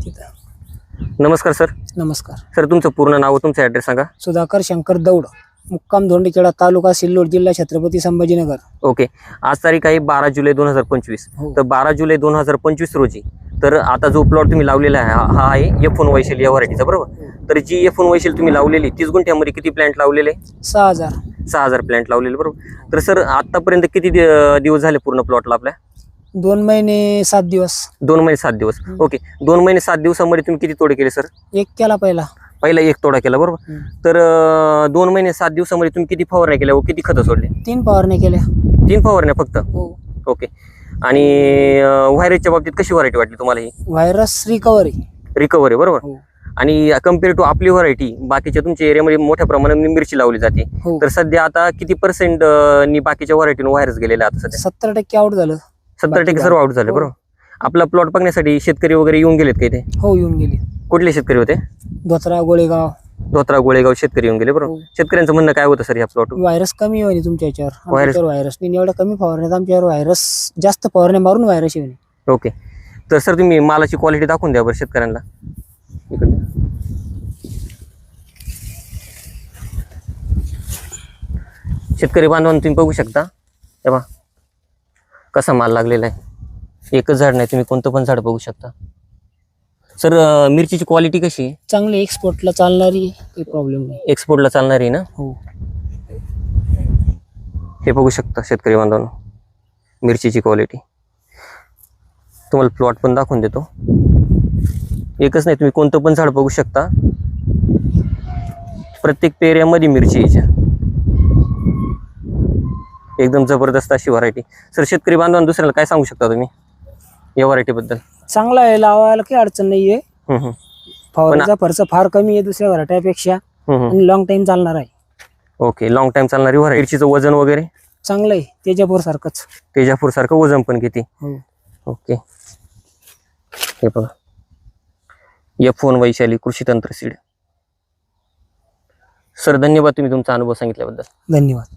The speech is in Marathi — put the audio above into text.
तिथं। नमस्कार सर. नमस्कार सर तुमचं पूर्ण नाव तुमचा ॲड्रेस सांगा. सुधाकर शंकर दौड, मुक्काम धोंडीखेडा, तालुका सिल्लोड, जिल्हा छत्रपती संभाजीनगर. ओके. आज तारीख आहे 12 जुलै 2025. हो. तर 12 जुलै 2025 रोजी तर आता जो प्लॉट तुम्ही लावलेला आहे हा आहे F1 वैशाली या व्हरायटीचा, बरोबर. तर जी F1 वैशाली तुम्ही लावलेली 30 गुंठ्यामध्ये किती प्लांट लावलेले? 6000 प्लांट लावलेले, बरोबर. तर सर आतापर्यंत किती दिवस झाले पूर्ण प्लॉटला आपल्या? 2 महिने 7 दिवस. 2 महिने 7 दिवस. ओके. 2 महिने 7 दिवसामध्ये तुम्ही किती तोडे केले सर? एक केला पहिला एक तोडा केला, बरोबर. तर 2 महिने 7 दिवसामध्ये तुम्ही किती फवारण्या केल्या व किती खतं सोडले? 3 फवारण्या केल्या. 3 फवारण्या फक्त? हो. ओके. आणि व्हायरसच्या बाबतीत कशी व्हरायटी वाटली तुम्हाला ही? व्हायरस रिकव्हरी, बरोबर. हो. आणि कम्पेअर टू आपली व्हरायटी बाकीच्या तुमच्या एरियामध्ये मोठ्या प्रमाणात मिरची लावली जाते, हो. तर सध्या आता किती % नी बाकीच्या व्हरायटीनं व्हायरस गेलेला आता सध्या? 70% आउट झालं. 70% सर्व आउट झाले, हो. बरोबर. आपला प्लॉट बघण्यासाठी शेतकरी वगैरे येऊन गेलेत का इथे? हो, येऊन गेले. कुठले शेतकरी होते? धोत्रा, गोळेगाव शेतकरी येऊन गेले, बरोबर. हो. शेतकऱ्यांचं म्हणणं काय होतं सर या प्लॉट? व्हायरस कमी होईल तुमच्या याच्यावर. व्हायरसने एवढ्या कमी फवारण्यात आमच्यावर व्हायरस जास्त फवारण्या मारून व्हायरस येईल. ओके. तर सर तुम्ही मालाची क्वालिटी दाखवून द्या बरं शेतकऱ्यांना. शेतकरी बांधवांना तुम्ही बघू शकता, तेव्हा कसा माल लागलेला आहे. एकच झाड नाही, तुम्ही कोणतं पण झाड बघू शकता. सर मिरचीची क्वालिटी कशी आहे? चांगली, एक्सपोर्टला चालणारी, काही प्रॉब्लेम नाही. एक्सपोर्टला चालणारी ना? हो. हे बघू शकता शेतकरी बांधवांनो, मिरचीची क्वालिटी. तुम्हाला प्लॉट पण दाखवून देतो. एकच नाही, तुम्ही कोणतं पण झाड बघू शकता. प्रत्येक पेऱ्यामध्ये मिरची याच्या एकदम जबरदस्त अशी व्हरायटी. सर शेतकरी बांधवांना दुसऱ्याला काय सांगू शकता तुम्ही या व्हरायटी बद्दल? चांगला आहे, लावायला काही अडचण नाहीये. फवारण्याचा खर्च फार कमी आहे दुसऱ्या व्हरायटीपेक्षा, आणि लॉंग टाइम चालणार आहे. ओके. लॉंग टाइम चालणारी व्हरायटी. मिरचीचं वजन वगैरे चांगलं आहे, तेजापूर सारखंच. तेजापूर सारखं वजन पण किती? हो. ओके. हे बघा F1 वैशाली कृषी तंत्र सीड. सर धन्यवाद तुम्ही तुमचा अनुभव सांगितल्याबद्दल. धन्यवाद.